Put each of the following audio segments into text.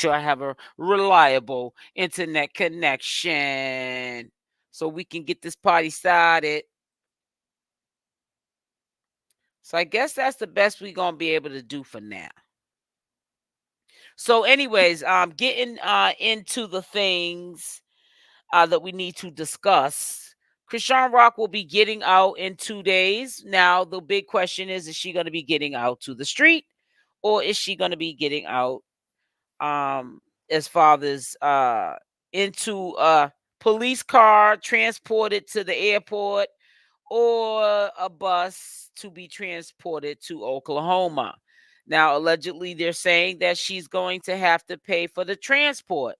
sure I have a reliable internet connection so we can get this party started. So I guess that's the best we're gonna be able to do for now. So, anyways, getting into the things that we need to discuss. Chrisean Rock will be getting out in 2 days. Now, the big question is she going to be getting out to the street, or is she going to be getting out um, as far as into a police car, transported to the airport, or a bus to be transported to Oklahoma? Now, allegedly, they're saying that she's going to have to pay for the transport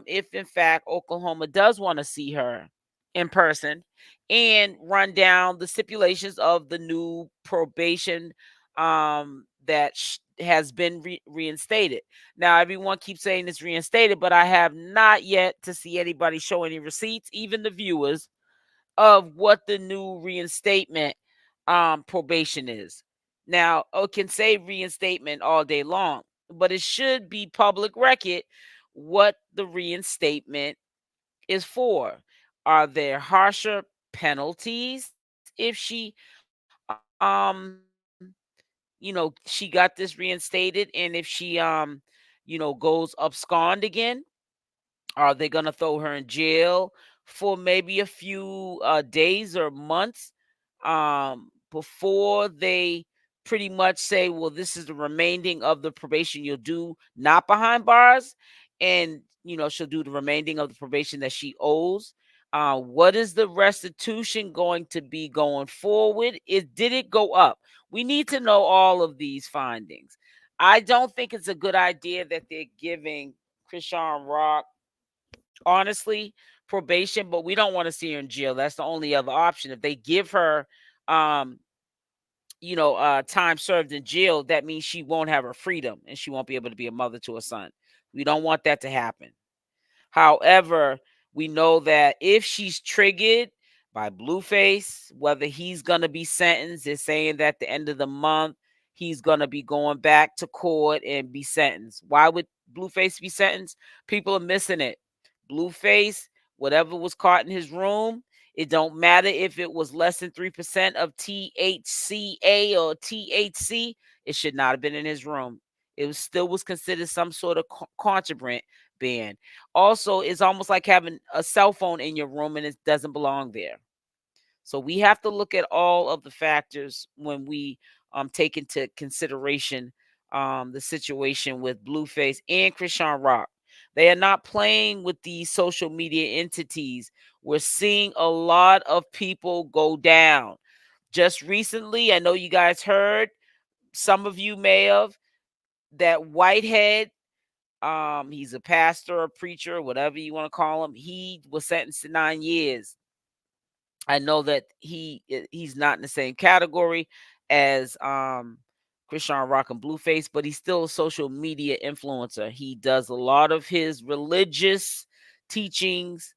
if, in fact, Oklahoma does want to see her in person and run down the stipulations of the new probation that has been reinstated. Now, everyone keeps saying it's reinstated, but I have not yet to see anybody show any receipts, even the viewers, of what the new reinstatement probation is. Now, it can say reinstatement all day long, but it should be public record what the reinstatement is for. Are there harsher penalties if she she got this reinstated, and if she goes abscond again? Are they going to throw her in jail for maybe a few days or months before they pretty much say, well, this is the remaining of the probation you'll do not behind bars? And, she'll do the remaining of the probation that she owes. What is the restitution going to be going forward? Did it go up? We need to know all of these findings. I don't think it's a good idea that they're giving Chrisean Rock, honestly, probation, but we don't want to see her in jail. That's the only other option. If they give her um time served in jail, that means she won't have her freedom and she won't be able to be a mother to a son. We don't want that to happen. However, we know that if she's triggered by Blueface, whether he's going to be sentenced, they're saying that at the end of the month, he's going to be going back to court and be sentenced. Why would Blueface be sentenced? People are missing it. Blueface, whatever was caught in his room, it don't matter if it was less than 3% of THCA or THC, it should not have been in his room. It still was considered some sort of contraband ban. Also, it's almost like having a cell phone in your room and it doesn't belong there. So we have to look at all of the factors when we take into consideration the situation with Blueface and Chrisean Rock. They are not playing with these social media entities. We're seeing a lot of people go down. Just recently, I know you guys heard, some of you may have, that Whitehead, he's a pastor, a preacher, whatever you want to call him. He was sentenced to 9 years. I know that he's not in the same category as Chrisean Rock and Blueface, but he's still a social media influencer. He does a lot of his religious teachings.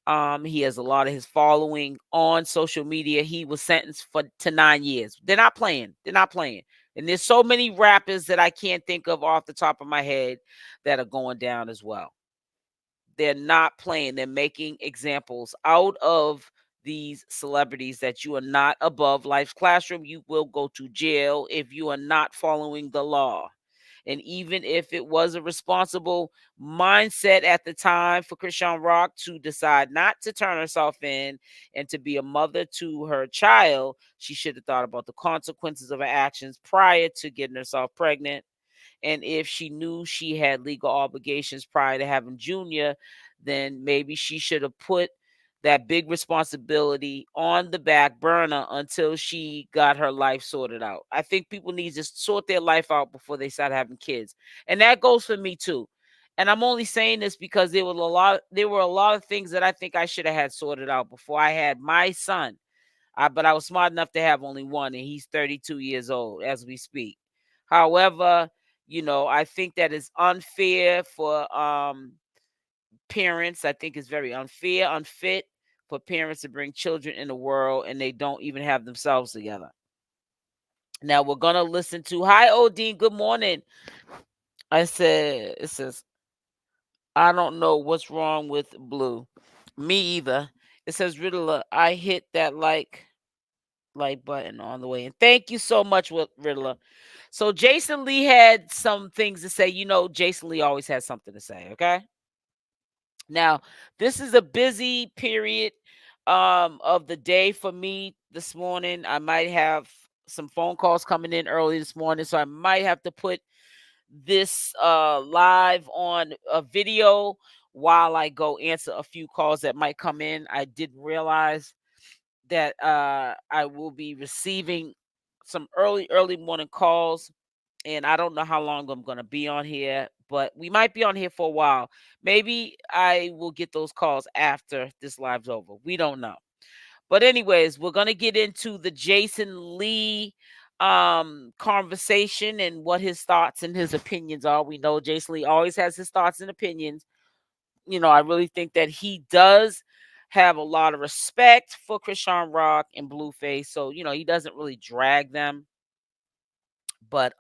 He has a lot of his following on social media. He was sentenced to 9 years. They're not playing. They're not playing. And there's so many rappers that I can't think of off the top of my head that are going down as well. They're not playing. They're making examples out of these celebrities that you are not above life's classroom. You will go to jail if you are not following the law. And even if it was a responsible mindset at the time for Chrisean Rock to decide not to turn herself in and to be a mother to her child, she should have thought about the consequences of her actions prior to getting herself pregnant. And if she knew she had legal obligations prior to having Junior, then maybe she should have put that big responsibility on the back burner until she got her life sorted out. I think people need to sort their life out before they start having kids. And that goes for me too. And I'm only saying this because there were a lot of things that I think I should have had sorted out before I had my son. But I was smart enough to have only one, and he's 32 years old as we speak. However, I think that is unfair for parents. I think it's very unfair, unfit for parents to bring children in the world and they don't even have themselves together. Now we're gonna listen to, hi Odine, good morning. I said, it says, I don't know what's wrong with Blue. Me either. It says, Riddler, I hit that like button on the way. And thank you so much, Riddler. So Jason Lee had some things to say. You know, Jason Lee always has something to say, okay? Now, this is a busy period of the day for me this morning. I might have some phone calls coming in early this morning, so I might have to put this live on a video while I go answer a few calls that might come in. I didn't realize that I will be receiving some early morning calls, and I don't know how long I'm going to be on here, but we might be on here for a while. Maybe I will get those calls after this live's over. We don't know. But anyways, we're going to get into the Jason Lee conversation and what his thoughts and his opinions are. We know Jason Lee always has his thoughts and opinions. You know, I really think that he does have a lot of respect for Chrisean Rock and Blueface. So, you know, he doesn't really drag them. But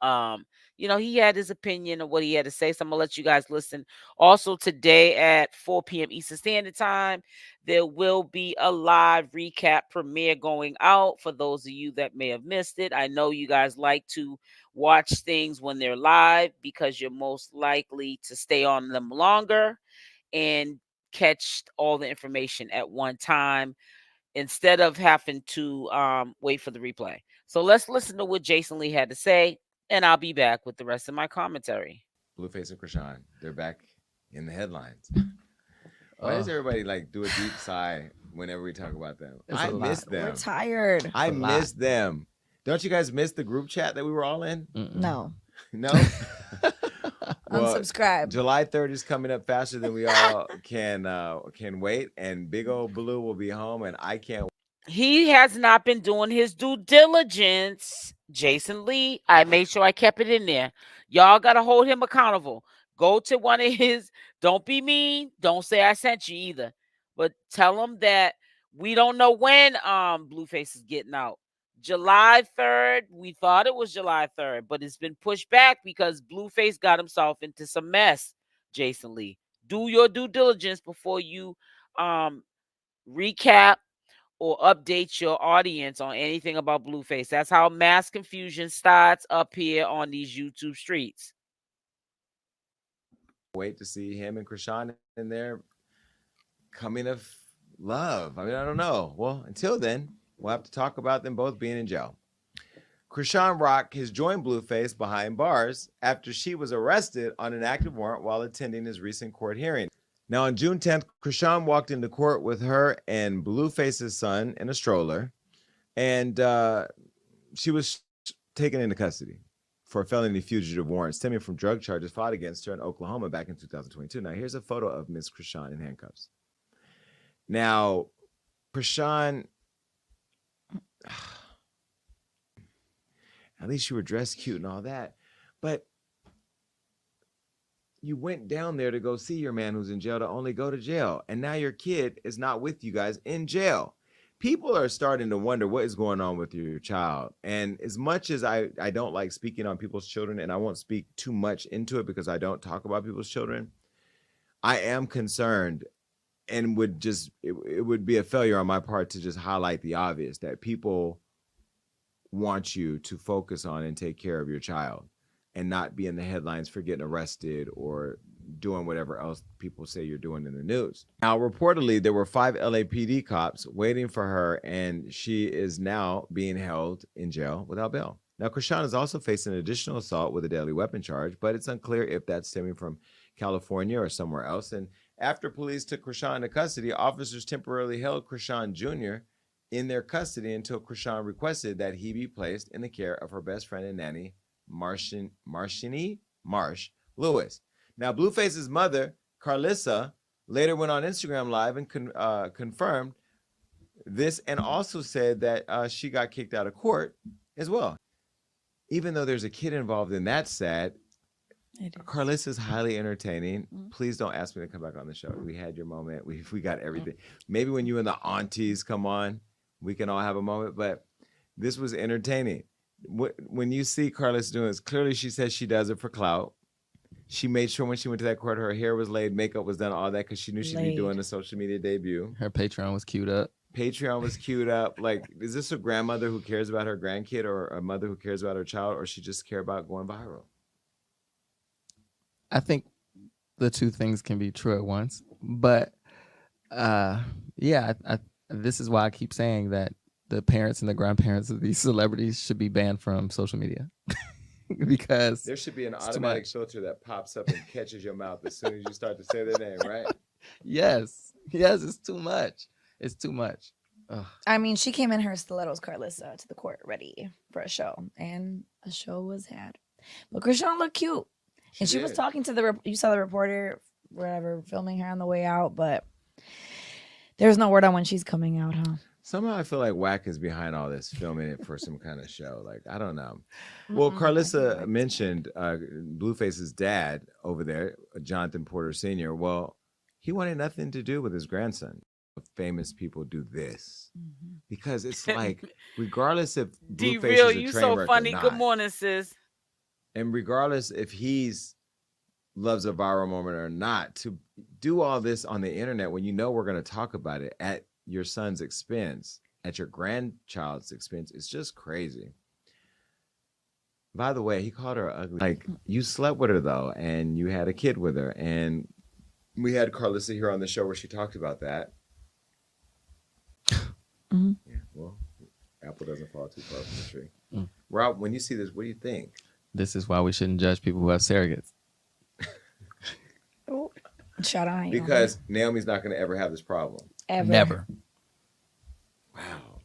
you know, he had his opinion of what he had to say. So I'm gonna let you guys listen. Also, today at 4 p.m. Eastern Standard Time, there will be a live recap premiere going out for those of you that may have missed it. I know you guys like to watch things when they're live because you're most likely to stay on them longer and catch all the information at one time instead of having to wait for the replay. So let's listen to what Jason Lee had to say, and I'll be back with the rest of my commentary. Blueface and Chrisean, they're back in the headlines. Why does everybody like do a deep sigh whenever we talk about them? I miss them. We're tired. I miss them. Don't you guys miss the group chat that we were all in? No. No? Well, unsubscribe. July 3rd is coming up faster than we all can wait, and big old Blue will be home, and I can't. He has not been doing his due diligence. Jason Lee, I made sure I kept it in there. Y'all got to hold him accountable. Go to one of his, don't be mean. Don't say I sent you either. But tell him that we don't know when Blueface is getting out. July 3rd, we thought it was July 3rd, but it's been pushed back because Blueface got himself into some mess, Jason Lee. Do your due diligence before you recap or update your audience on anything about Blueface. That's how mass confusion starts up here on these YouTube streets. Wait to see him and Chrisean in their coming of love. I mean, I don't know. Well, until then, we'll have to talk about them both being in jail. Chrisean Rock has joined Blueface behind bars after she was arrested on an active warrant while attending his recent court hearing. Now, on June 10th, Chrisean walked into court with her and Blueface's son in a stroller, and she was taken into custody for a felony fugitive warrant stemming from drug charges filed against her in Oklahoma back in 2022. Now, here's a photo of Miss Chrisean in handcuffs. Now, Chrisean, at least you were dressed cute and all that, but you went down there to go see your man who's in jail to only go to jail. And now your kid is not with you guys in jail. People are starting to wonder what is going on with your child. And as much as I don't like speaking on people's children, and I won't speak too much into it because I don't talk about people's children, I am concerned and would just, it would be a failure on my part to just highlight the obvious that people want you to focus on and take care of your child and not be in the headlines for getting arrested or doing whatever else people say you're doing in the news. Now, reportedly, there were 5 LAPD cops waiting for her, and she is now being held in jail without bail. Now, Chrisean is also facing an additional assault with a deadly weapon charge, but it's unclear if that's stemming from California or somewhere else. And after police took Chrisean into custody, officers temporarily held Chrisean Jr. in their custody until Chrisean requested that he be placed in the care of her best friend and nanny, Marsh Lewis. Now, Blueface's mother, Carlissa, later went on Instagram Live and confirmed this and also said that she got kicked out of court as well. Even though there's a kid involved in that sad, Carlissa's highly entertaining. Please don't ask me to come back on the show. We had your moment. We got everything. Maybe when you and the aunties come on, we can all have a moment, but this was entertaining. When you see Carlissa doing this, clearly she says she does it for clout. She made sure when she went to that court, her hair was laid, makeup was done, all that, because she knew she'd be doing a social media debut. Her Patreon was queued up. Like, is this a grandmother who cares about her grandkid or a mother who cares about her child, or she just care about going viral? I think the two things can be true at once. But this is why I keep saying that the parents and the grandparents of these celebrities should be banned from social media. Because there should be an automatic filter that pops up and catches your mouth as soon as you start to say their name, right? Yes, it's too much. It's too much. Ugh. I mean, she came in her stilettos, Carlissa, to the court ready for a show, and a show was had. But Chrisean looked cute, and she was talking to you saw the reporter, whatever, filming her on the way out, but there's no word on when she's coming out, huh? Somehow I feel like Wack is behind all this, filming it for some kind of show. Like, I don't know. Well, Carlissa mentioned Blueface's dad over there, Jonathan Porter Sr. Well, he wanted nothing to do with his grandson. Famous people do this because it's like, regardless if Blueface is a train you so wreck funny. or not, Good morning, sis. and regardless if he's loves a viral moment or not, to do all this on the internet when you know we're going to talk about it at your son's expense, at your grandchild's expense, it's just crazy. By the way, he called her ugly. Like, you slept with her though, and you had a kid with her, and we had Carlissa here on the show where she talked about that. Yeah, well, apple doesn't fall too far from the tree. Rob, when you see this, what do you think? This is why we shouldn't judge people who have surrogates. Shut on. Because Naomi's not going to ever have this problem. Ever. Never. Wow.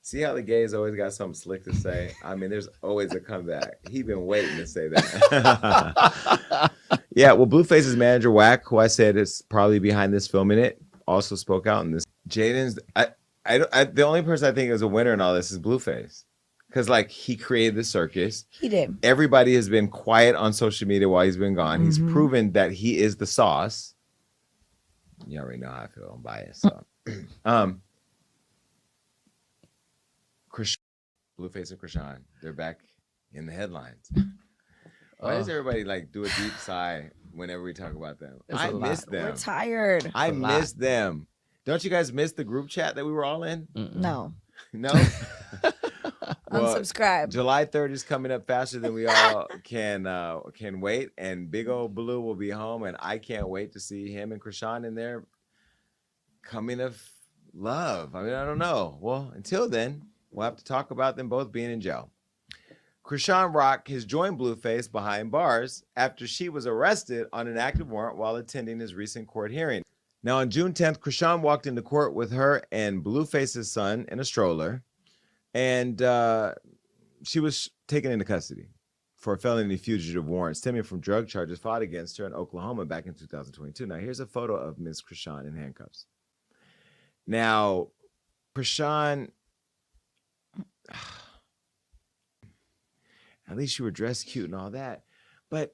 See how the gays always got something slick to say? I mean, there's always a comeback. He been waiting to say that. Yeah, well, Blueface's manager, Wack, who I said is probably behind this filming it, also spoke out in this. Jaidyn's, the only person I think is a winner in all this is Blueface. Because, like, he created the circus. He did. Everybody has been quiet on social media while he's been gone. He's proven that he is the sauce. You already know how I feel. I'm biased. So. Blueface and Chrisean, they're back in the headlines. Why does everybody like do a deep sigh whenever we talk about them? I miss them. We're tired. I miss them. Don't you guys miss the group chat that we were all in? No. No? Well, unsubscribe. July 3rd is coming up faster than we all can wait, and Big Old Blue will be home, and I can't wait to see him and Chrisean in their coming of love. I mean, I don't know. Well, until then, we'll have to talk about them both being in jail. CashApp has joined Blueface behind bars after she was arrested on an active warrant while attending his recent court hearing. Now, on June 10th, Chrisean walked into court with her and Blueface's son in a stroller, and she was taken into custody for a felony fugitive warrant stemming from drug charges filed against her in Oklahoma back in 2022. Now, here's a photo of Ms. Chrisean in handcuffs. Now, Chrisean, at least you were dressed cute and all that, but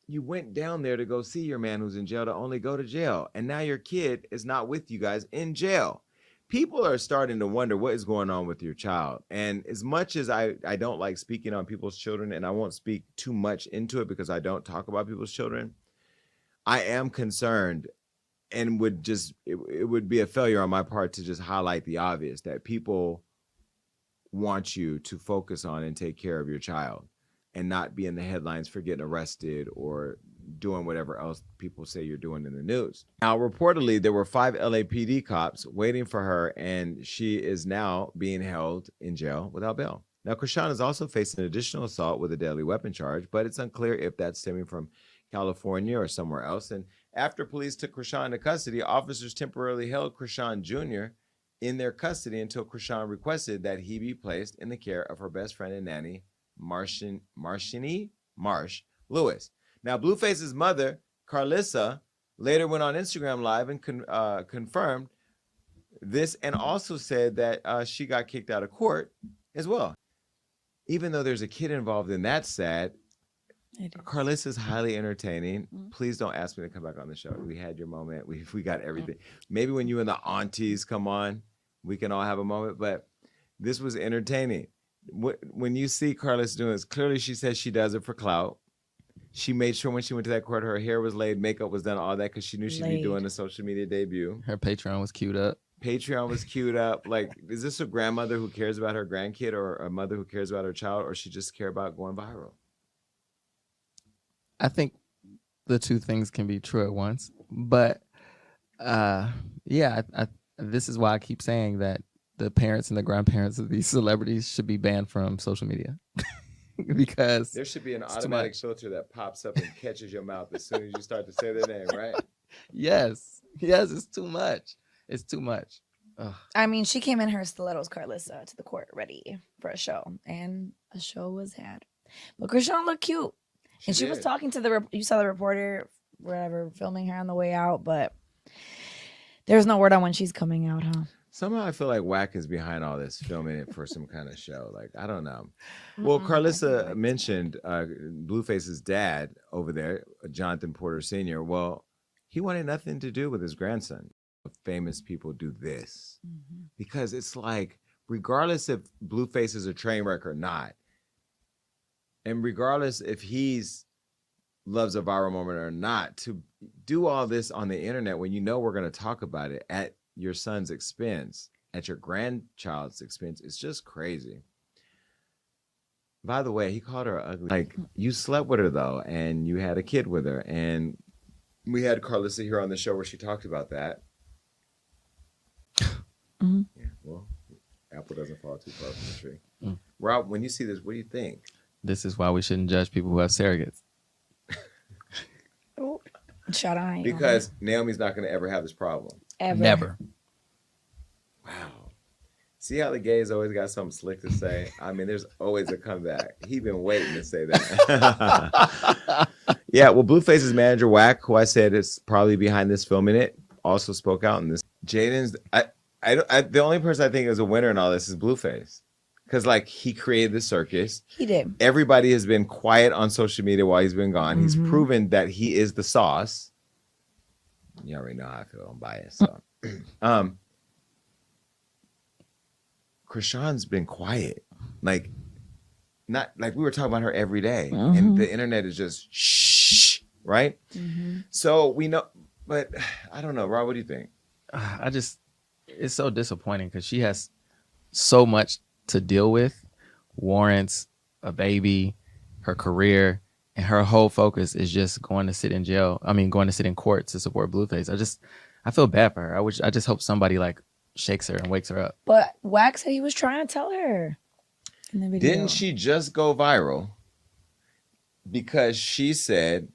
you went down there to go see your man who's in jail to only go to jail. And now your kid is not with you guys in jail. People are starting to wonder what is going on with your child. And as much as I don't like speaking on people's children, and I won't speak too much into it because I don't talk about people's children, I am concerned and would just, it would be a failure on my part to just highlight the obvious, that people want you to focus on and take care of your child and not be in the headlines for getting arrested or doing whatever else people say you're doing in the news. Now, reportedly, there were 5 LAPD cops waiting for her, and she is now being held in jail without bail. Now, Chrisean is also facing an additional assault with a deadly weapon charge, but it's unclear if that's stemming from California or somewhere else. And after police took Chrisean into custody, officers temporarily held Chrisean Jr. in their custody until Chrisean requested that he be placed in the care of her best friend and nanny, Marsh Lewis. Now, Blueface's mother, Carlissa, later went on Instagram Live and confirmed this, and also said that she got kicked out of court as well. Even though there's a kid involved in that, sad. Carlissa's highly entertaining. Please don't ask me to come back on the show. We had your moment. We got everything. Maybe when you and the aunties come on, we can all have a moment, but this was entertaining. When you see Carlissa doing this, clearly she says she does it for clout. She made sure when she went to that court, her hair was laid, makeup was done, all that, because she knew she'd be doing a social media debut. Her Patreon was queued up. Patreon was queued up. Like, is this a grandmother who cares about her grandkid, or a mother who cares about her child, or she just care about going viral? I think the two things can be true at once. But yeah, this is why I keep saying that the parents and the grandparents of these celebrities should be banned from social media. Because there should be an automatic filter that pops up and catches your mouth as soon as you start to say their name, right? Yes, it's too much. It's too much. Ugh. I mean, she came in her stilettos, Carlissa, to the court ready for a show, and a show was had. But Chrisean looked cute, and she was talking to you saw the reporter, whatever, filming her on the way out, but there's no word on when she's coming out, huh? Somehow I feel like Wack is behind all this, filming it for some kind of show. Like, I don't know. Well, Carlissa mentioned Blueface's dad over there, Jonathan Porter Sr. Well, he wanted nothing to do with his grandson. Famous people do this because it's like, regardless if Blueface is a train wreck or not, and regardless if he's loves a viral moment or not, to do all this on the internet when you know we're going to talk about it at your son's expense, at your grandchild's expense, it's just crazy. By the way, he called her ugly. Like, you slept with her though, and you had a kid with her, and we had Carlissa here on the show where she talked about that. Yeah, well, apple doesn't fall too far from the tree. Rob, when you see this, what do you think? This is why we shouldn't judge people who have surrogates. Shut eye. Because Naomi's not going to ever have this problem. Ever. Never. Wow. See how the gays always got something slick to say? I mean, there's always a comeback. He been waiting to say that. Yeah, well, Blueface's manager, Wack, who I said is probably behind this filming it, also spoke out in this. Jaidyn's, the only person I think is a winner in all this is Blueface. Because, like, he created the circus. He did. Everybody has been quiet on social media while he's been gone. He's proven that he is the sauce. You already know how I feel. I'm biased. So. Chrisean's been quiet. Like, not like we were talking about her every day. And the internet is just shh, right? So we know, but I don't know. Rob, what do you think? It's so disappointing because she has so much to deal with. Warrants, a baby, her career, and her whole focus is just going to sit in jail. I mean, going to sit in court to support Blueface. I feel bad for her. I just hope somebody like shakes her and wakes her up. But Wack said he was trying to tell her in the video. Didn't she just go viral because she said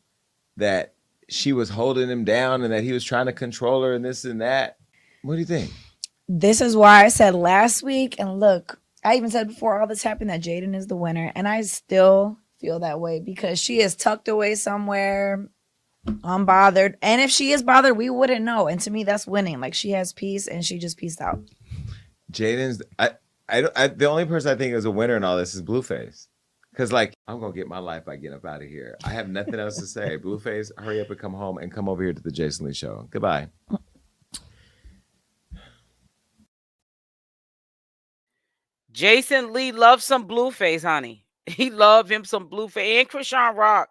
that she was holding him down and that he was trying to control her and this and that? What do you think? This is why I said last week, and look, I even said before all this happened that Jaidyn is the winner, and I still feel that way because she is tucked away somewhere, unbothered. And if she is bothered, we wouldn't know. And to me, that's winning. Like, she has peace, and she just peaced out. Jaidyn's, the only person I think is a winner in all this is Blueface. Because, like, I'm going to get my life by getting up out of here. I have nothing else to say. Blueface, hurry up and come home and come over here to the Jason Lee Show. Goodbye. Jason Lee loves some Blueface, honey. He loved him some Blueface and CashApp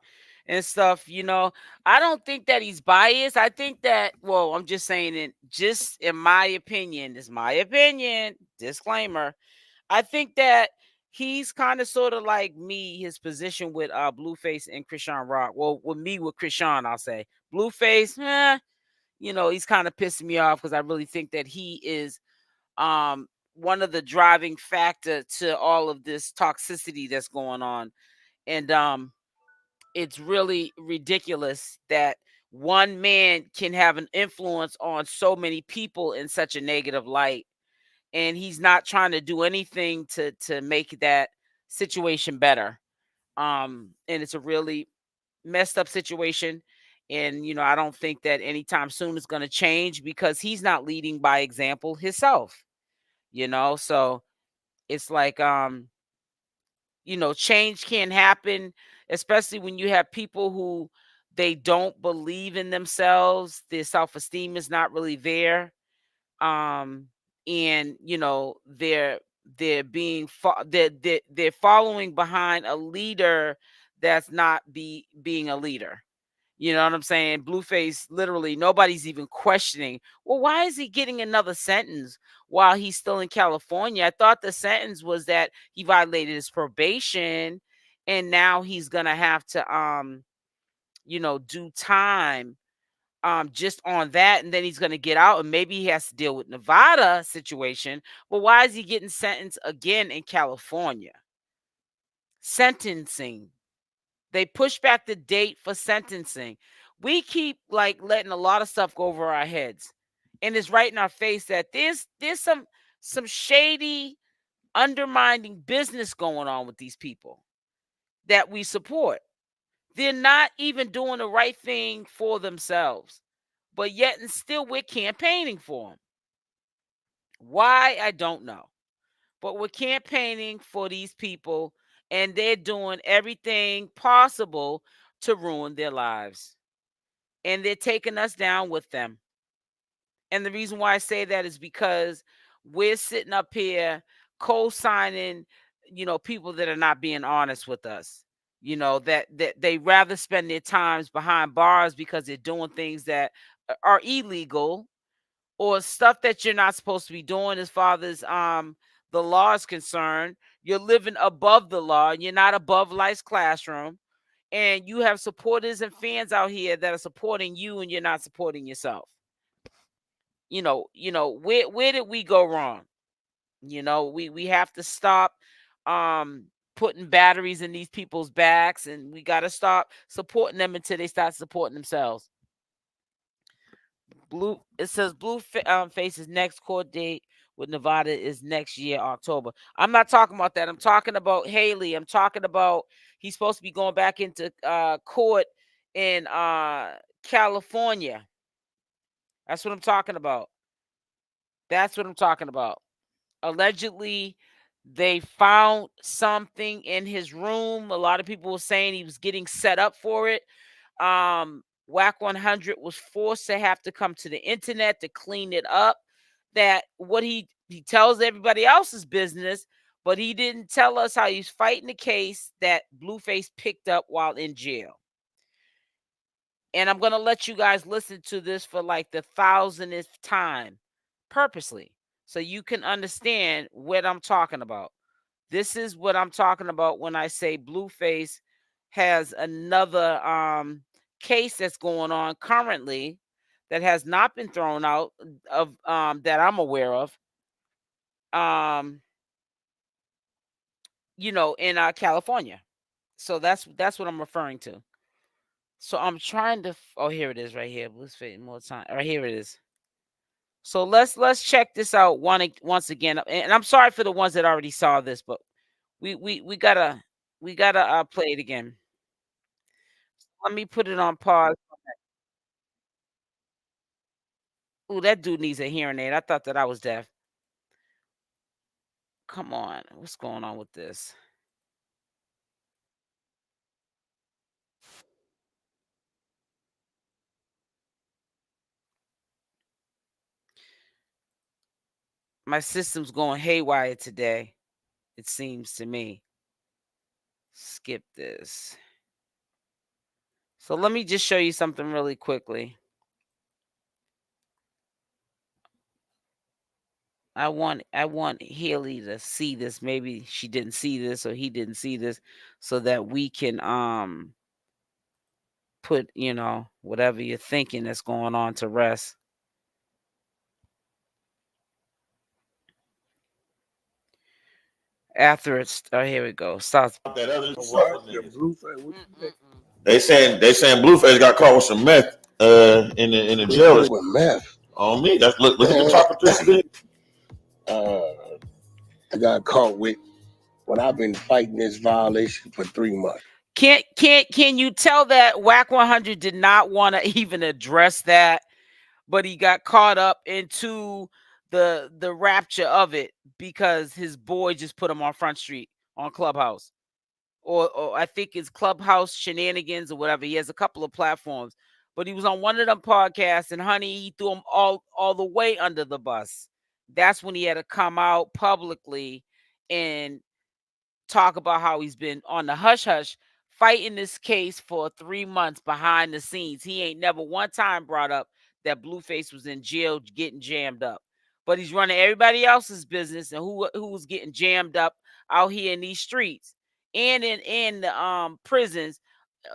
and stuff. You know, I don't think that he's biased. I think that, well, I'm just saying it, just in my opinion, this is my opinion, disclaimer. I think that he's kind of sort of like me, his position with Blueface and CashApp. Well, with me, with Chrisean, I'll say Blueface, you know, he's kind of pissing me off because I really think that he is one of the driving factor to all of this toxicity that's going on. And it's really ridiculous that one man can have an influence on so many people in such a negative light. And he's not trying to do anything to make that situation better. And it's a really messed up situation. And, you know, I don't think that anytime soon is going to change because he's not leading by example himself. You know, so it's like, you know, change can happen, especially when you have people who they don't believe in themselves. Their self-esteem is not really there. And, you know, they're being they're following behind a leader that's not being a leader. You know what I'm saying? Blueface, literally, nobody's even questioning, well, why is he getting another sentence while he's still in California? I thought the sentence was that he violated his probation and now he's going to have to, do time just on that. And then he's going to get out and maybe he has to deal with Nevada situation. But why is he getting sentenced again in California? Sentencing. They push back the date for sentencing. We keep like letting a lot of stuff go over our heads. And it's right in our face that there's some shady, undermining business going on with these people that we support. They're not even doing the right thing for themselves. But yet and still we're campaigning for them. Why? I don't know. But we're campaigning for these people and they're doing everything possible to ruin their lives. And they're taking us down with them. And the reason why I say that is because we're sitting up here co-signing, people that are not being honest with us. That they rather spend their times behind bars because they're doing things that are illegal or stuff that you're not supposed to be doing as far as the law is concerned. You're living above the law. You're not above life's classroom. And you have supporters and fans out here that are supporting you and you're not supporting yourself. Where did we go wrong? We have to stop putting batteries in these people's backs, and we got to stop supporting them until they start supporting themselves. It says Blueface's next court date with Nevada is next year, October. I'm not talking about that. I'm talking about Haley. I'm talking about he's supposed to be going back into court in California. That's what I'm talking about. That's what I'm talking about. Allegedly, they found something in his room. A lot of people were saying he was getting set up for it. Wack 100 was forced to have to come to the internet to clean it up. That what he tells everybody else's business, but he didn't tell us how he's fighting the case that Blueface picked up while in jail. And I'm going to let you guys listen to this for like the 1000th time purposely so you can understand what I'm talking about. This is what I'm talking about when I say Blueface has another case that's going on currently that has not been thrown out of that I'm aware of. In California. So that's what I'm referring to. So I'm trying to here it is right here. Blueface more time. Right here it is. So let's check this out once again. And I'm sorry for the ones that already saw this, but we gotta play it again. Let me put it on pause. Ooh, that dude needs a hearing aid. I thought that I was deaf. Come on. What's going on with this? My system's going haywire today, it seems to me. Skip this. So let me just show you something really quickly. I want Haley to see this. Maybe she didn't see this or he didn't see this, so that we can put, whatever you're thinking that's going on to rest. After it's here we go. Starts. They saying Blueface got caught with some meth in the jail. With meth on me. That's look at the top of this. I got caught with when I've been fighting this violation for 3 months. Can you tell that Wack 100 did not want to even address that, but he got caught up into the rapture of it because his boy just put him on Front Street on Clubhouse, or I think it's Clubhouse Shenanigans or whatever. He has a couple of platforms, but he was on one of them podcasts, and honey, he threw him all the way under the bus. That's when he had to come out publicly and talk about how he's been on the hush hush fighting this case for 3 months behind the scenes. He ain't never one time brought up that Blueface was in jail getting jammed up. But he's running everybody else's business, and who was getting jammed up out here in these streets and in the prisons.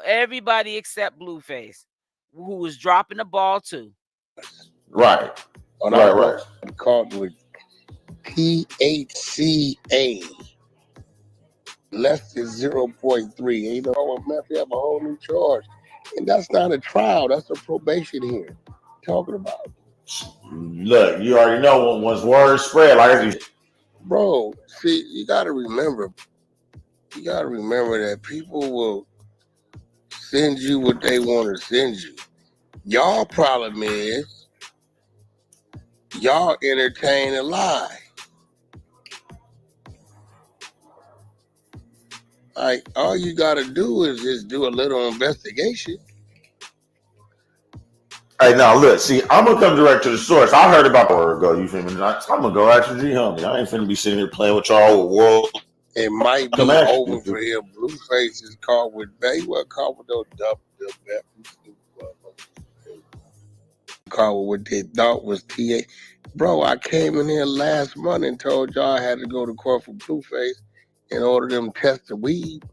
Everybody except Blueface, who was dropping the ball too. Right. On Right, our right. caught with THCA. Less than 0.3. You know what, man? We have a whole new charge. And that's not a trial, that's a probation hearing. Talking about. Look, you already know when once words spread, like you. Bro, see, you gotta remember that people will send you what they want to send you. Y'all problem is y'all entertain a lie. Like, all you gotta do is just do a little investigation. Hey, now look, see, I'm gonna come direct to the source. I heard about an hour ago. You feel me? I'm gonna go ask G Homie. I ain't finna be sitting here playing with y'all with world. It might be over for him. Blueface is caught with Bay. What caught with those double caught with what they thought was TA. Bro, I came in here last month and told y'all I had to go to court for Blueface and order them test the weed.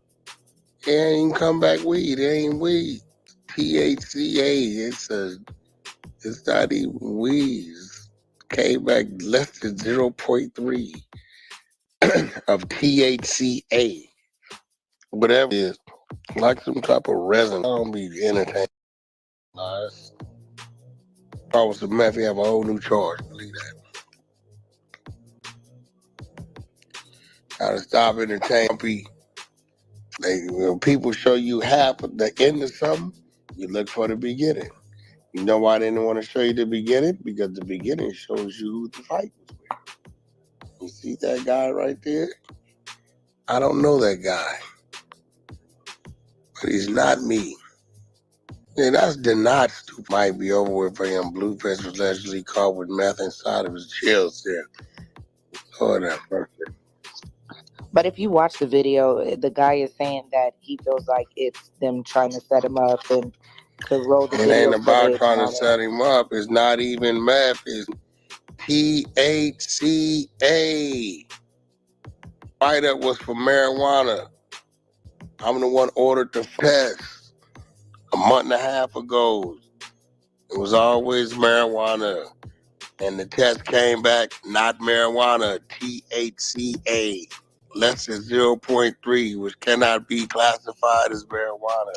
It ain't come back weed. It ain't weed. THCA. It's not even weed. It came back less than 0.3 of THCA. Whatever it is, like some type of resin. I don't be entertained. Nice. With some meth, we have a whole new charge. Believe that. Gotta stop entertaining. When people show you half of the end of something, you look for the beginning. You know why they didn't want to show you the beginning? Because the beginning shows you who the fight was with. You see that guy right there? I don't know that guy. But he's not me. Yeah, that's the not stupid. Might be over with for him. Blueface was allegedly caught with meth inside of his jail cell. Lord have mercy. But if you watch the video, the guy is saying that he feels like it's them trying to set him up and to roll the It video ain't about footage trying and to all set that. him up. It's not even meth. It's THCA. Write-up was for marijuana. I'm the one ordered the test a month and a half ago. It was always marijuana. And the test came back, not marijuana, THCA. Less than 0.3, which cannot be classified as marijuana.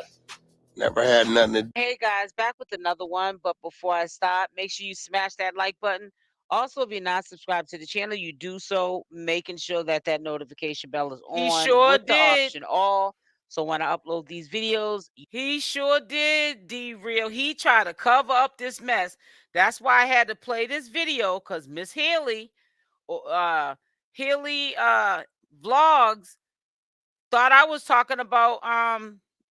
Never had nothing to do. Hey guys, back with another one. But before I stop, make sure you smash that like button. Also, if you're not subscribed to the channel, you do so, making sure that that notification bell is on. He sure with the option all. So when I upload these videos, he sure did, D-Real. He tried to cover up this mess. That's why I had to play this video, because Miss Haley, Haley Vlogs, thought I was talking about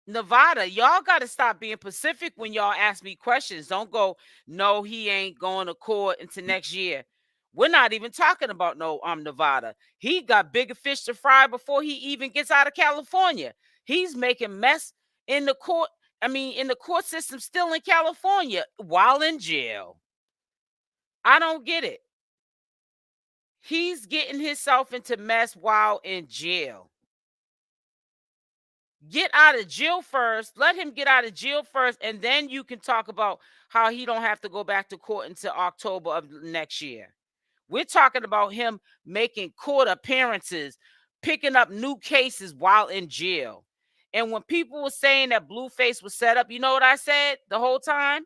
Nevada. Y'all got to stop being Pacific when y'all ask me questions. Don't go, no, he ain't going to court into next year. We're not even talking about no Nevada. He got bigger fish to fry before he even gets out of California. He's making mess in the court. I mean, in the court system still in California while in jail. I don't get it. He's getting himself into mess while in jail. Get out of jail first. Let him get out of jail first, and then you can talk about how he don't have to go back to court until October of next year. We're talking about him making court appearances, picking up new cases while in jail. And when people were saying that Blueface was set up, you know what I said the whole time?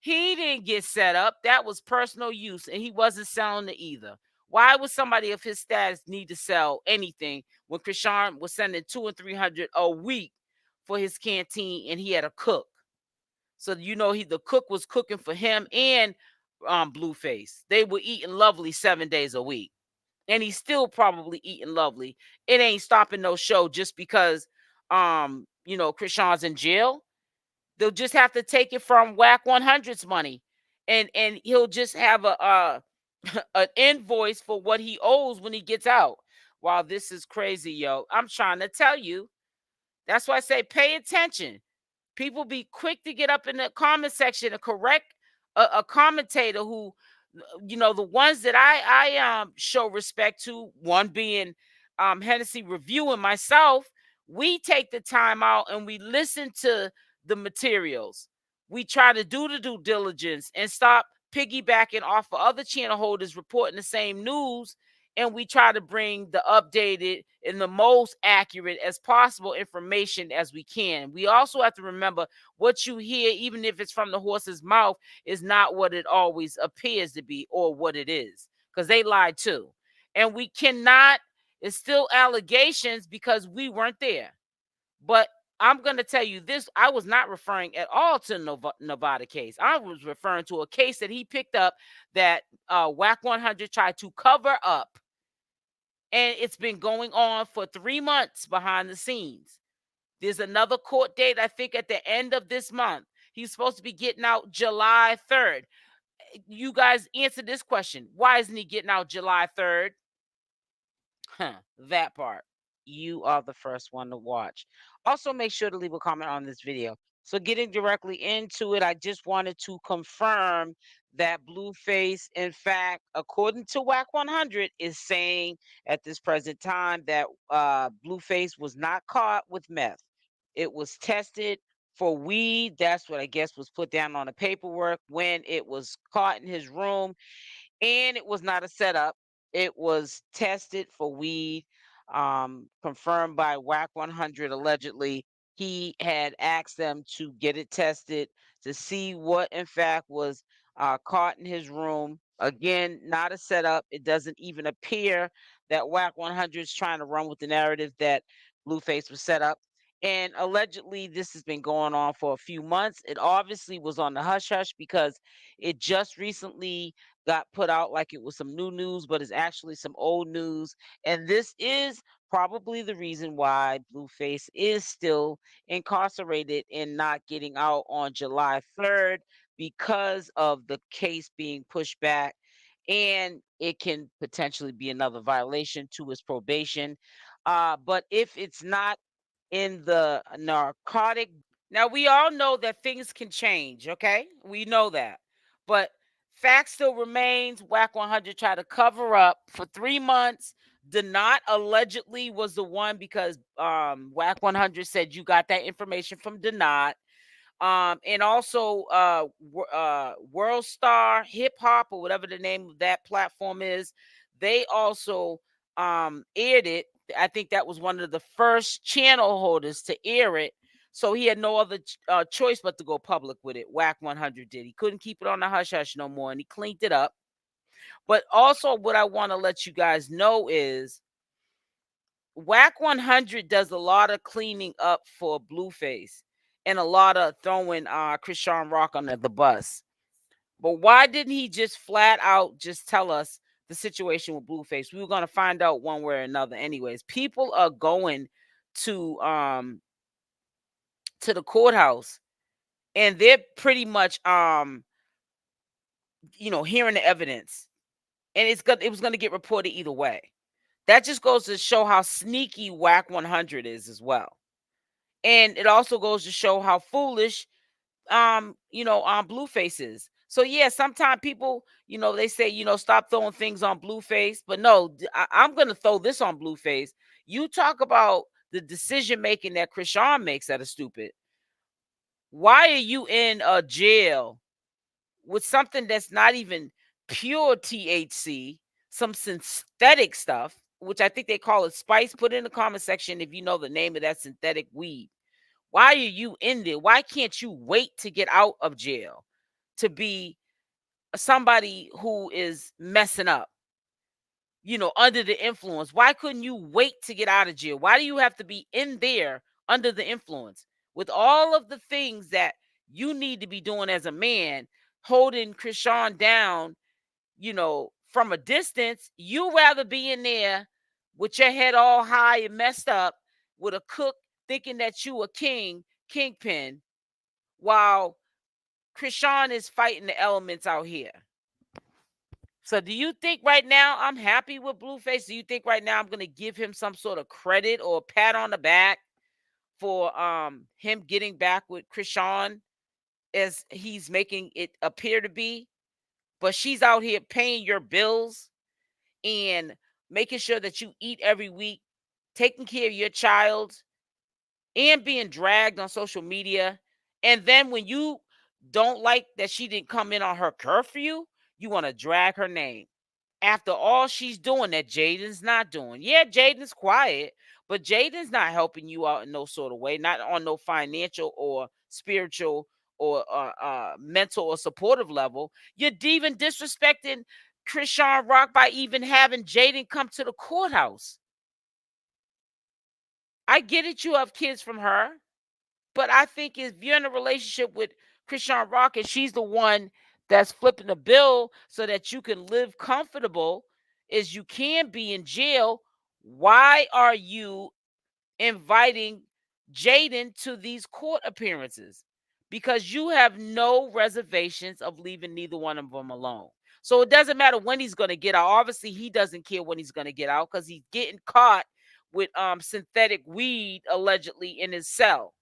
He didn't get set up. That was personal use, and he wasn't selling it either. Why would somebody of his status need to sell anything when Chrisean was sending $200 and $300 a week for his canteen, and he had a cook? So the cook was cooking for him and Blueface. They were eating lovely 7 days a week, and he's still probably eating lovely. It ain't stopping no show just because Chrisean's in jail. They'll just have to take it from Wack 100's money, and he'll just have a an invoice for what he owes when he gets out. Wow, this is crazy, yo. I'm trying to tell you, That's why I say pay attention. People be quick to get up in the comment section and correct a commentator who, the ones that I show respect to, one being Hennessy Review and myself. We take the time out and we listen to the materials. We try to do the due diligence and stop piggybacking off of other channel holders reporting the same news, and we try to bring the updated and the most accurate as possible information as we can. We also have to remember what you hear, even if it's from the horse's mouth, is not what it always appears to be or what it is, because they lie too. And we cannot, it's still allegations because we weren't there. But I'm going to tell you this, I was not referring at all to Nevada case. I was referring to a case that he picked up that Wack 100 tried to cover up. And it's been going on for 3 months behind the scenes. There's another court date, I think, at the end of this month. He's supposed to be getting out July 3rd. You guys answer this question. Why isn't he getting out July 3rd? That part. You are the first one to watch. Also, make sure to leave a comment on this video. So getting directly into it, I just wanted to confirm that Blueface, in fact, according to Wack 100, is saying at this present time that Blueface was not caught with meth. It was tested for weed. That's what I guess was put down on the paperwork when it was caught in his room. And it was not a setup. It was tested for weed, confirmed by Wack 100 allegedly. He had asked them to get it tested to see what, in fact, was caught in his room. Again, not a setup. It doesn't even appear that Wack 100 is trying to run with the narrative that Blueface was set up. And allegedly, this has been going on for a few months. It obviously was on the hush hush because it just recently got put out like it was some new news, but it's actually some old news. And this is probably the reason why Blueface is still incarcerated and not getting out on July 3rd, because of the case being pushed back. And it can potentially be another violation to his probation. But if it's not in the narcotic, now we all know that things can change, okay? We know that. But fact still remains, Wack 100 tried to cover up for 3 months. Denot allegedly was the one, because Wack 100 said you got that information from Denot. And also World Star Hip Hop, or whatever the name of that platform is, they also aired it. I think that was one of the first channel holders to air it. So he had no other choice but to go public with it. Wack 100 did. He couldn't keep it on the hush hush no more, and he cleaned it up. But also, what I want to let you guys know is Wack 100 does a lot of cleaning up for Blueface and a lot of throwing Chrisean Rock under the bus. But why didn't he just flat out just tell us the situation with Blueface? We were going to find out one way or another anyways. People are going to the courthouse, and they're pretty much hearing the evidence, and it was going to get reported either way. That just goes to show how sneaky Wack 100 is as well. And it also goes to show how foolish Blueface is. So yeah, sometimes people, they say, stop throwing things on Blueface, but no, I'm gonna throw this on Blueface. You talk about the decision making that Chrisean makes that is stupid. Why are you in a jail with something that's not even pure THC, some synthetic stuff, which I think they call it spice? Put in the comment section if you know the name of that synthetic weed. Why are you in there? Why can't you wait to get out of jail to be somebody who is messing up, under the influence? Why couldn't you wait to get out of jail? Why do you have to be in there under the influence with all of the things that you need to be doing as a man, holding Chrisean down, from a distance? You rather be in there with your head all high and messed up with a cook thinking that you a kingpin, while Chrisean is fighting the elements out here. So do you think right now I'm happy with Blueface? Do you think right now I'm going to give him some sort of credit or pat on the back for him getting back with Chrisean as he's making it appear to be. But she's out here paying your bills and making sure that you eat every week, taking care of your child, and being dragged on social media. And then when you don't like that she didn't come in on her curfew, you want to drag her name. After all she's doing that Jaidyn's not doing. Yeah, Jaidyn's quiet, but Jaidyn's not helping you out in no sort of way, not on no financial or spiritual or mental or supportive level. You're even disrespecting Chrisean Rock by even having Jaidyn come to the courthouse. I get it, you have kids from her, but I think if you're in a relationship with Chrisean Rock and she's the one that's flipping the bill so that you can live comfortable as you can be in jail, why are you inviting Jaidyn to these court appearances? Because you have no reservations of leaving neither one of them alone. So it doesn't matter when he's going to get out. Obviously, he doesn't care when he's going to get out because he's getting caught with synthetic weed allegedly in his cell.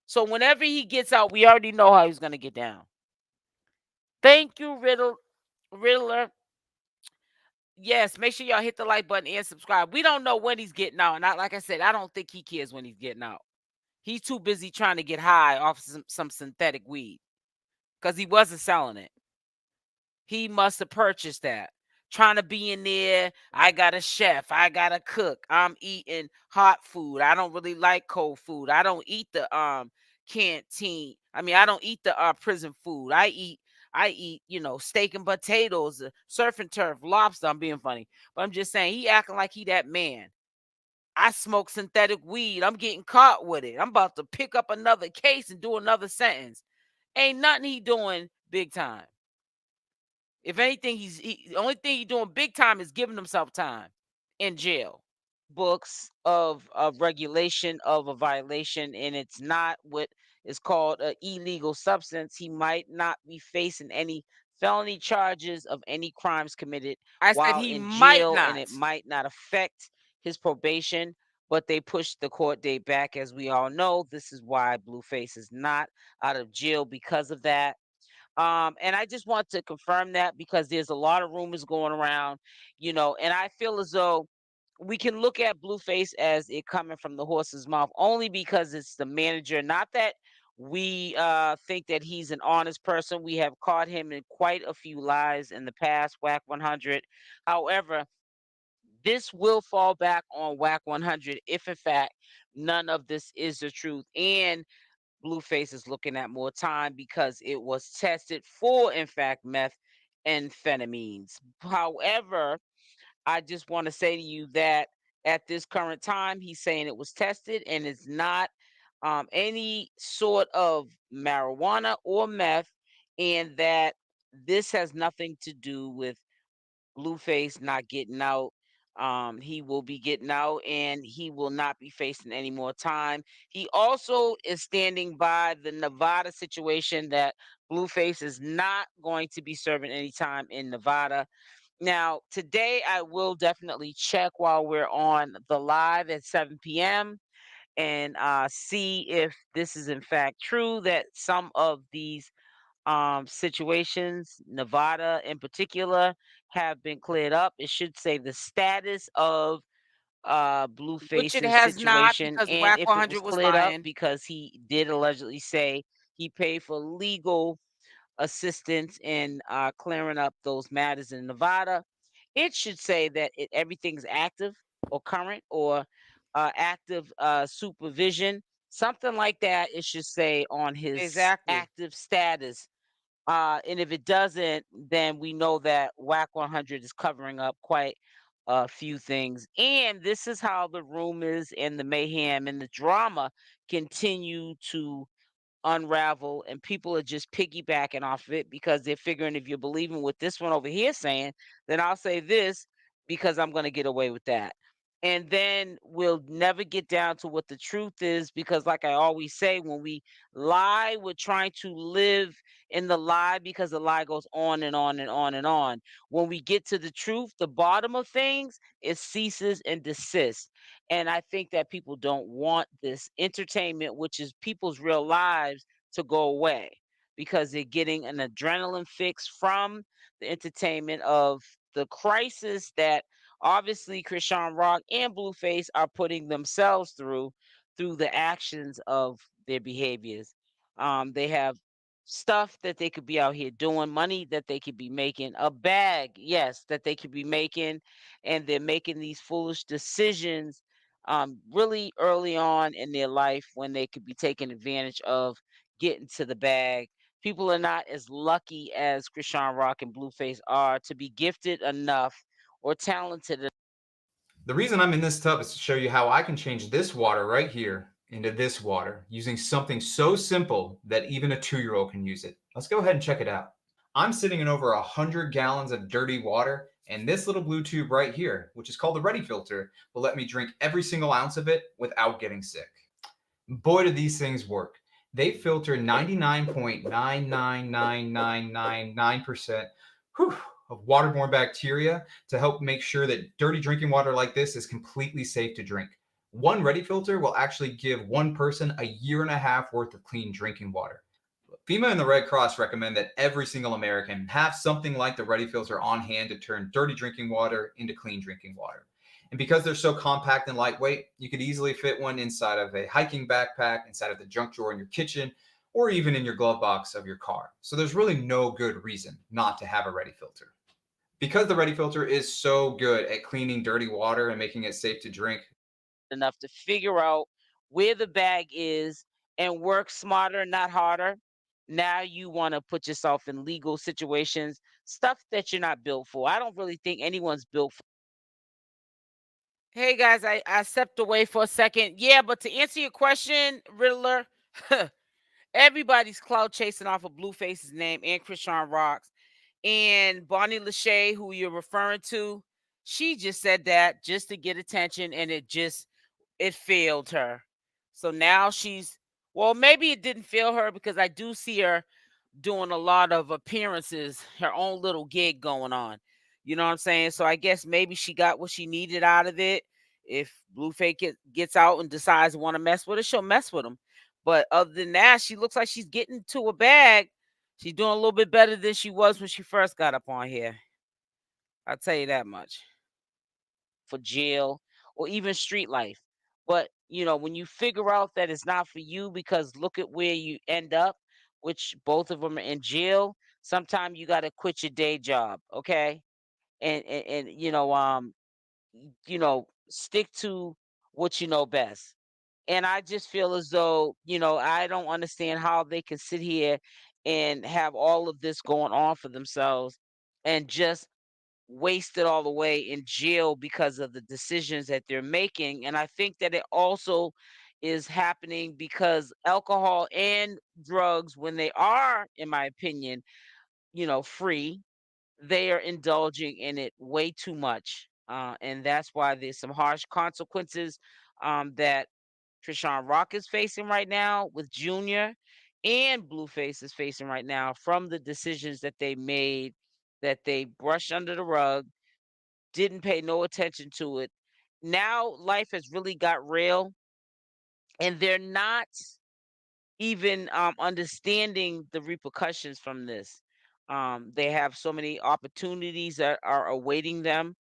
So whenever he gets out, we already know how he's going to get down. Thank you, Riddler. Yes, make sure y'all hit the like button and subscribe. We don't know when he's getting out. And like I said, I don't think he cares when he's getting out. He's too busy trying to get high off some synthetic weed because he wasn't selling it. He must have purchased that. Trying to be in there. I got a chef. I got a cook. I'm eating hot food. I don't really like cold food. I don't eat the canteen. I mean, I don't eat the prison food. I eat, steak and potatoes, surf and turf, lobster. I'm being funny. But I'm just saying, he acting like he that man. I smoke synthetic weed. I'm getting caught with it. I'm about to pick up another case and do another sentence. Ain't nothing he doing big time. If anything, the only thing he's doing big time is giving himself time in jail. Books of regulation of a violation, and it's not what is called an illegal substance. He might not be facing any felony charges of any crimes committed while in jail, and it might not affect his probation. But they pushed the court date back, as we all know. This is why Blueface is not out of jail because of that. And I just want to confirm that because there's a lot of rumors going around, and I feel as though we can look at Blueface as it coming from the horse's mouth only because it's the manager. Not that we think that he's an honest person. We have caught him in quite a few lies in the past, Wack 100. However, this will fall back on Wack 100 if, in fact, none of this is the truth. And Blueface is looking at more time because it was tested for, in fact, methamphetamines. However, I just want to say to you that at this current time, he's saying it was tested and it's not any sort of marijuana or meth, and that this has nothing to do with Blueface not getting out. He will be getting out and he will not be facing any more time. He also is standing by the Nevada situation that Blueface is not going to be serving any time in Nevada. Now, today I will definitely check while we're on the live at 7 p.m. and see if this is in fact true that some of these situations, Nevada in particular, have been cleared up. It should say the status of Blueface's situation, and if it was cleared up, because he did allegedly say he paid for legal assistance in clearing up those matters in Nevada. It should say that everything's active or current or active supervision, something like that. It should say on his active status. And if it doesn't, then we know that Wack 100 is covering up quite a few things. And this is how the rumors and the mayhem and the drama continue to unravel, and people are just piggybacking off of it because they're figuring if you're believing what this one over here saying, then I'll say this because I'm going to get away with that. And then we'll never get down to what the truth is because, like I always say, when we lie, we're trying to live in the lie because the lie goes on and on and on and on. When we get to the truth, the bottom of things, it ceases and desists. And I think that people don't want this entertainment, which is people's real lives, to go away because they're getting an adrenaline fix from the entertainment of the crisis that obviously Chrisean Rock and Blueface are putting themselves through the actions of their behaviors. They have stuff that they could be out here doing, money that they could be making, a bag, yes, that they could be making, and they're making these foolish decisions really early on in their life when they could be taking advantage of getting to the bag. People are not as lucky as Chrisean Rock and Blueface are to be gifted enough or talented. The reason I'm in this tub is to show you how I can change this water right here into this water using something so simple that even a 2-year-old can use it. Let's go ahead and check it out. I'm sitting in over 100 gallons of dirty water, and this little blue tube right here, which is called the Ready Filter, will let me drink every single ounce of it without getting sick. Boy, do these things work. They filter 99.99999% of waterborne bacteria to help make sure that dirty drinking water like this is completely safe to drink. One Ready Filter will actually give one person a 1.5 years worth of clean drinking water. FEMA and the Red Cross recommend that every single American have something like the Ready Filter on hand to turn dirty drinking water into clean drinking water. And because they're so compact and lightweight, you could easily fit one inside of a hiking backpack, inside of the junk drawer in your kitchen, or even in your glove box of your car. So there's really no good reason not to have a Ready Filter. Because the Ready Filter is so good at cleaning dirty water and making it safe to drink, enough to figure out where the bag is and work smarter, not harder. Now you want to put yourself in legal situations, stuff that you're not built for. I don't really think anyone's built for. Hey guys, I stepped away for a second. Yeah, but to answer your question, Riddler, everybody's cloud chasing off of Blueface's name and Chrisean Rocks. And Bonnie Lachey, who you're referring to, she just said that just to get attention, and it failed her. So now well, maybe it didn't fail her because I do see her doing a lot of appearances, her own little gig going on. You know what I'm saying? So I guess maybe she got what she needed out of it. If Blueface gets out and decides to want to mess with her, she'll mess with him. But other than that, she looks like she's getting to a bag. She's doing a little bit better than she was when she first got up on here. I'll tell you that much. For jail or even street life. But, when you figure out that it's not for you because look at where you end up, which both of them are in jail, sometimes you got to quit your day job, okay? And stick to what you know best. And I just feel as though, I don't understand how they can sit here and have all of this going on for themselves and just wasted all the way in jail because of the decisions that they're making. And I think that it also is happening because alcohol and drugs, when they are, in my opinion, free, they are indulging in it way too much. And that's why there's some harsh consequences that Chrisean Rock is facing right now with Junior and Blueface is facing right now from the decisions that they made that they brushed under the rug, didn't pay no attention to it. Now life has really got real, and they're not even understanding the repercussions from this. They have so many opportunities that are awaiting them.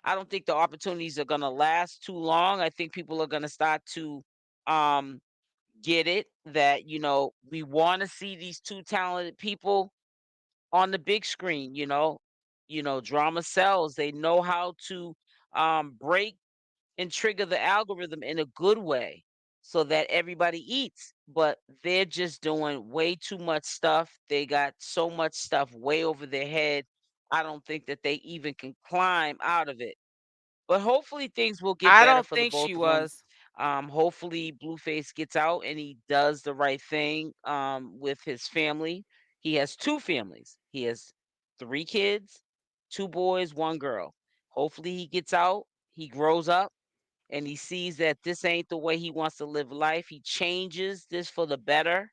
I don't think the opportunities are going to last too long. I think people are going to start to um, get it that, we want to see these two talented people on the big screen. Drama sells. They know how to break and trigger the algorithm in a good way so that everybody eats. But they're just doing way too much stuff. They got so much stuff way over their head. I don't think that they even can climb out of it. But hopefully things will get I better don't for the think both she of them. was. Hopefully Blueface gets out and he does the right thing with his family. He has two families. He has 3 kids, 2 boys, 1 girl. Hopefully he gets out, he grows up, and he sees that this ain't the way he wants to live life. He changes this for the better,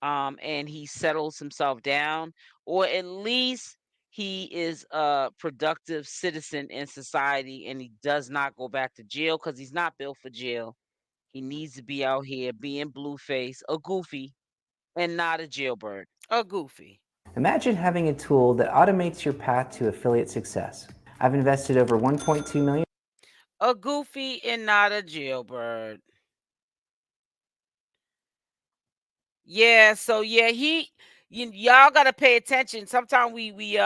and he settles himself down, or at least he is a productive citizen in society and he does not go back to jail because he's not built for jail. He needs to be out here being Blueface, a goofy, and not a jailbird, a goofy. Imagine having a tool that automates your path to affiliate success. I've invested over 1.2 million. A goofy and not a jailbird. Yeah, so yeah, y'all gotta pay attention. Sometimes we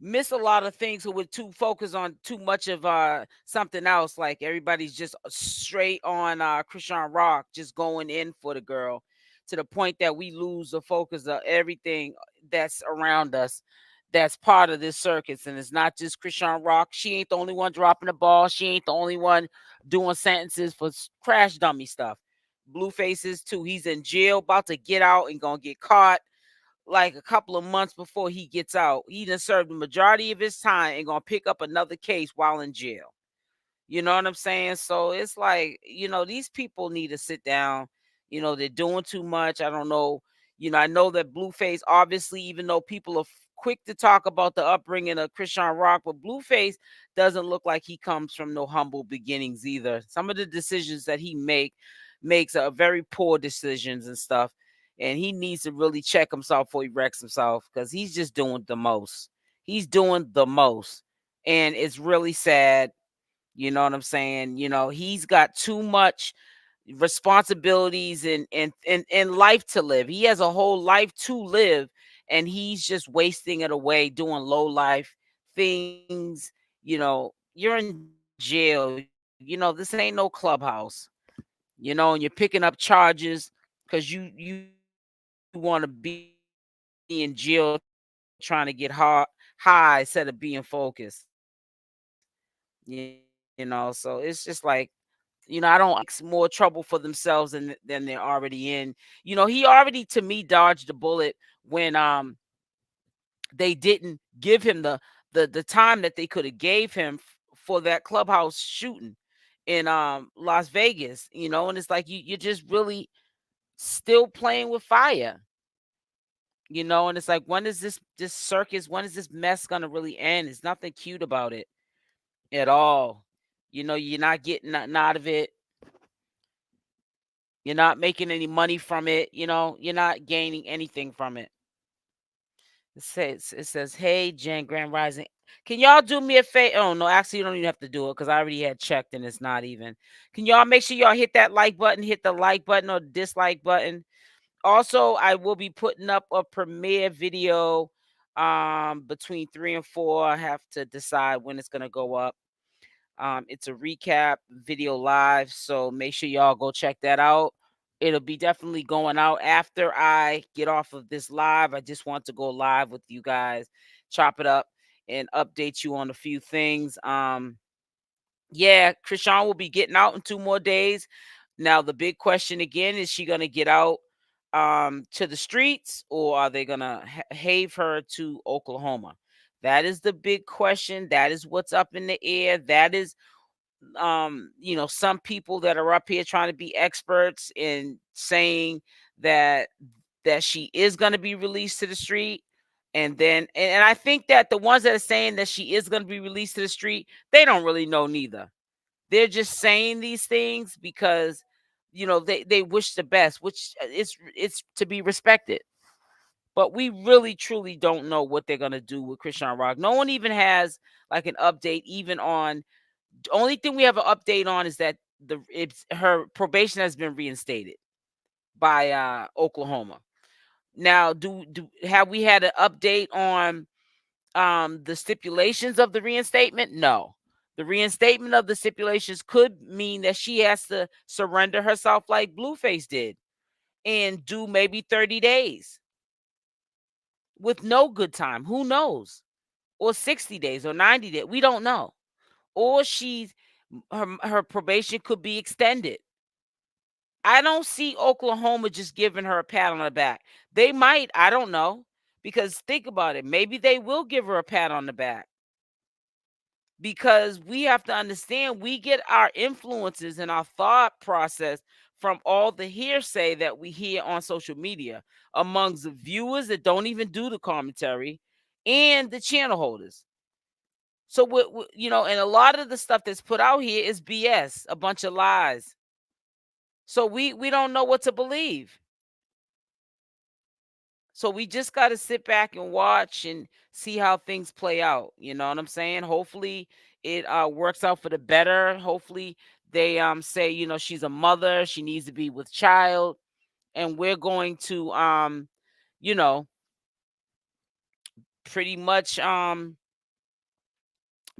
miss a lot of things when we're too focused on too much of something else. Like everybody's just straight on Chrisean Rock, just going in for the girl to the point that we lose the focus of everything that's around us. That's part of this circus, and it's not just Chrisean Rock. She ain't the only one dropping the ball. She ain't the only one doing sentences for crash dummy stuff. Bluefaces too. He's in jail, about to get out and gonna get caught like a couple of months before he gets out. He done served the majority of his time and gonna pick up another case while in jail. You know what I'm saying? So it's like, these people need to sit down. They're doing too much. I don't know. I know that Blueface, obviously, even though people are quick to talk about the upbringing of Chrisean Rock, but Blueface doesn't look like he comes from no humble beginnings either. Some of the decisions that he makes are very poor decisions and stuff. And he needs to really check himself before he wrecks himself because he's just doing the most. He's doing the most. And it's really sad. You know what I'm saying? He's got too much responsibilities and life to live. He has a whole life to live, and he's just wasting it away doing low life things. You're in jail. This ain't no clubhouse. And you're picking up charges because you want to be in jail trying to get high instead of being focused. So it's just like, I don't more trouble for themselves than they're already in. He already to me dodged the bullet when they didn't give him the time that they could have gave him for that clubhouse shooting in Las Vegas, and it's like you're just really still playing with fire. And it's like, when is this circus, when is this mess gonna really end? It's nothing cute about it at all. You're not getting nothing out of it. You're not making any money from it. You're not gaining anything from it. It says, hey, Jen, Grand Rising. Can y'all do me a favor? Oh, no, actually, you don't even have to do it because I already had checked and it's not even. Can y'all make sure y'all hit that like button, hit the like button or dislike button? Also, I will be putting up a premiere video between 3 and 4. I have to decide when it's going to go up. It's a recap video live, so make sure y'all go check that out. It'll be definitely going out after I get off of this live. I just want to go live with you guys, chop it up, and update you on a few things. Yeah, Chrisean will be getting out in 2 more days. Now, the big question again, is she going to get out to the streets, or are they going to have her to Oklahoma? That is the big question. That is what's up in the air. That is some people that are up here trying to be experts in saying that she is going to be released to the street. And then and I think that the ones that are saying that she is going to be released to the street, they don't really know neither. They're just saying these things because they wish the best, which it's to be respected. But we really truly don't know what they're going to do with Chrisean Rock. No one even has like an update even on. The only thing we have an update on is that her probation has been reinstated by Oklahoma. Now, have we had an update on the stipulations of the reinstatement? No. The reinstatement of the stipulations could mean that she has to surrender herself like Blueface did and do maybe 30 days with no good time. Who knows? Or 60 days or 90 days. We don't know. Or her probation could be extended. I don't see Oklahoma just giving her a pat on the back. They might, I don't know. Because think about it, maybe they will give her a pat on the back. Because we have to understand, we get our influences and our thought process from all the hearsay that we hear on social media amongst the viewers that don't even do the commentary and the channel holders. So and a lot of the stuff that's put out here is BS, a bunch of lies. So we don't know what to believe. So we just got to sit back and watch and see how things play out. You know what I'm saying? Hopefully it works out for the better. Hopefully they say, she's a mother, she needs to be with child, and we're going to pretty much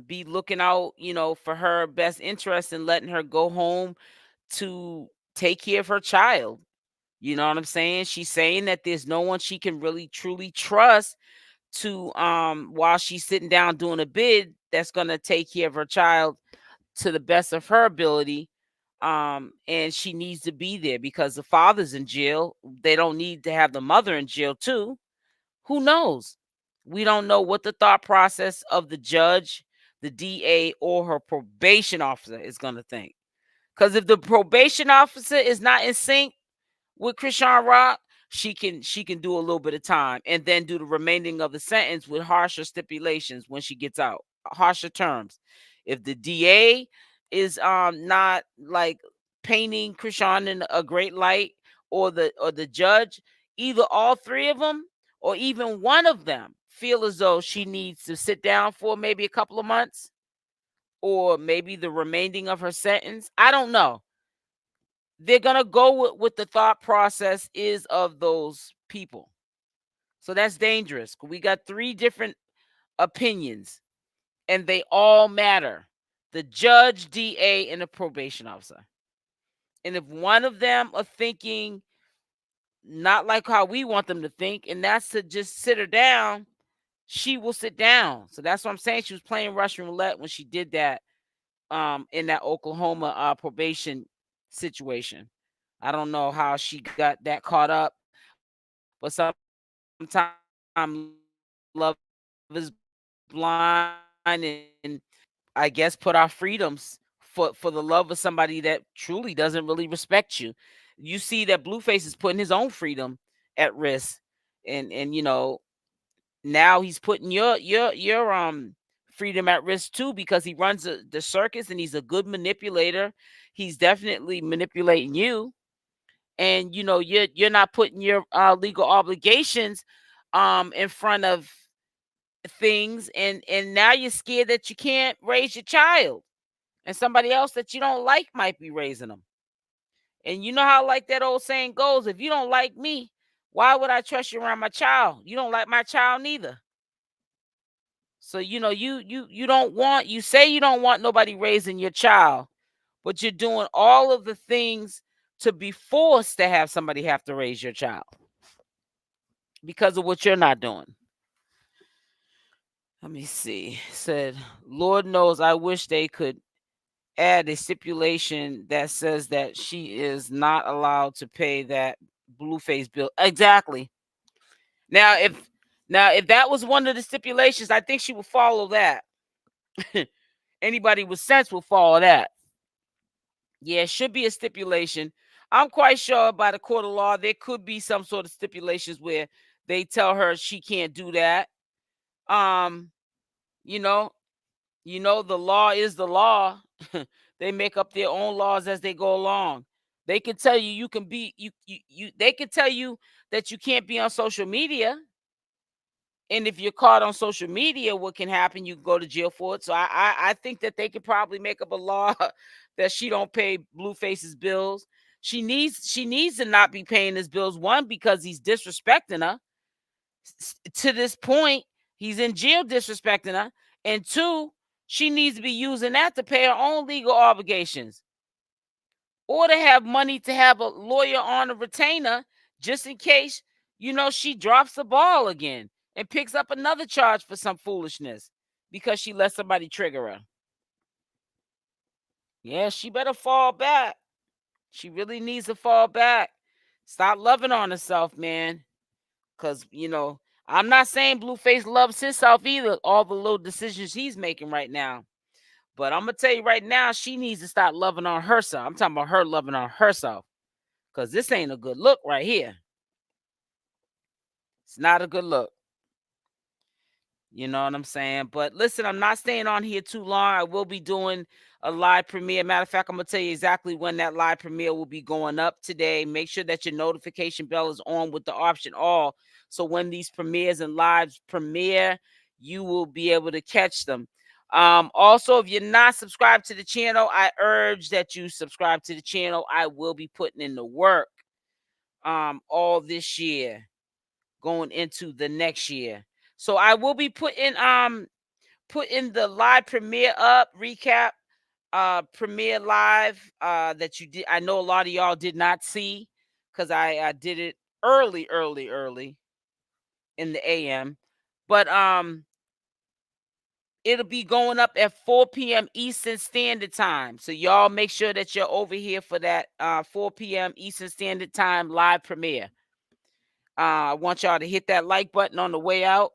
be looking out, for her best interest and letting her go home to take care of her child. You know what I'm saying? She's saying that there's no one she can really truly trust to while she's sitting down doing a bid that's going to take care of her child to the best of her ability. And she needs to be there because the father's in jail. They don't need to have the mother in jail too. Who knows? We don't know what the thought process of the judge, the DA, or her probation officer is going to think. Because if the probation officer is not in sync with Chrisean Rock, she can do a little bit of time and then do the remaining of the sentence with harsher stipulations when she gets out, harsher terms. If the DA is not like painting Chrisean in a great light, or the judge, either all three of them or even one of them feel as though she needs to sit down for maybe a couple of months or maybe the remaining of her sentence. I don't know. They're going to go with the thought process is of those people. So that's dangerous. We got three different opinions and they all matter. The judge, DA, and the probation officer. And if one of them are thinking not like how we want them to think, and that's to just sit her down, she will sit down. So that's what I'm saying. She was playing Russian roulette when she did that in that Oklahoma probation situation. I don't know how she got that caught up, but sometimes love is blind, and I guess put our freedoms for the love of somebody that truly doesn't really respect you. You see that Blueface is putting his own freedom at risk, and now he's putting your freedom at risk too, because he runs the circus and he's a good manipulator. He's definitely manipulating you, and you're not putting your legal obligations in front of things, and now you're scared that you can't raise your child, and somebody else that you don't like might be raising them. And you know how like that old saying goes, if you don't like me, why would I trust you around my child? You don't like my child neither. So you don't want, you say you don't want nobody raising your child, but you're doing all of the things to be forced to have somebody have to raise your child because of what you're not doing. Let me see. Said, Lord knows I wish they could add a stipulation that says that she is not allowed to pay that Blueface bill. Exactly. Now if that was one of the stipulations, I think she would follow that. Anybody with sense will follow that. Yeah, it should be a stipulation. I'm quite sure by the court of law there could be some sort of stipulations where they tell her she can't do that. The law is the law. They make up their own laws as they go along. They can tell you can be they can tell you that you can't be on social media. And if you're caught on social media, what can happen? You go to jail for it. So I think that they could probably make up a law that she don't pay Blueface's bills. She needs to not be paying his bills. One, because he's disrespecting her. To this point, he's in jail disrespecting her. And two, she needs to be using that to pay her own legal obligations, or to have money to have a lawyer on a retainer just in case, she drops the ball again and picks up another charge for some foolishness because she let somebody trigger her. Yeah, she better fall back. She really needs to fall back. Stop loving on herself, man. Because, I'm not saying Blueface loves himself either, all the little decisions he's making right now. But I'm going to tell you right now, she needs to start loving on herself. I'm talking about her loving on herself. Because this ain't a good look right here. It's not a good look. You know what I'm saying? But listen, I'm not staying on here too long. I will be doing a live premiere. Matter of fact, I'm going to tell you exactly when that live premiere will be going up today. Make sure that your notification bell is on with the option all. So when these premieres and lives premiere, you will be able to catch them. Also, if you're not subscribed to the channel, I urge that you subscribe to the channel. I will be putting in the work all this year, going into the next year. So I will be putting the live premiere up, recap premiere live that you did. I know a lot of y'all did not see because I did it early in the AM. But it'll be going up at 4 p.m. Eastern Standard Time. So y'all make sure that you're over here for that 4 p.m. Eastern Standard Time live premiere. I want y'all to hit that like button on the way out.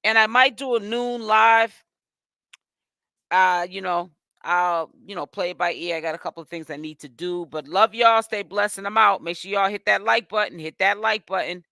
And I might do a noon live. I'll, play it by ear. I got a couple of things I need to do. But love y'all. Stay blessed, and I'm out. Make sure y'all hit that like button. Hit that like button.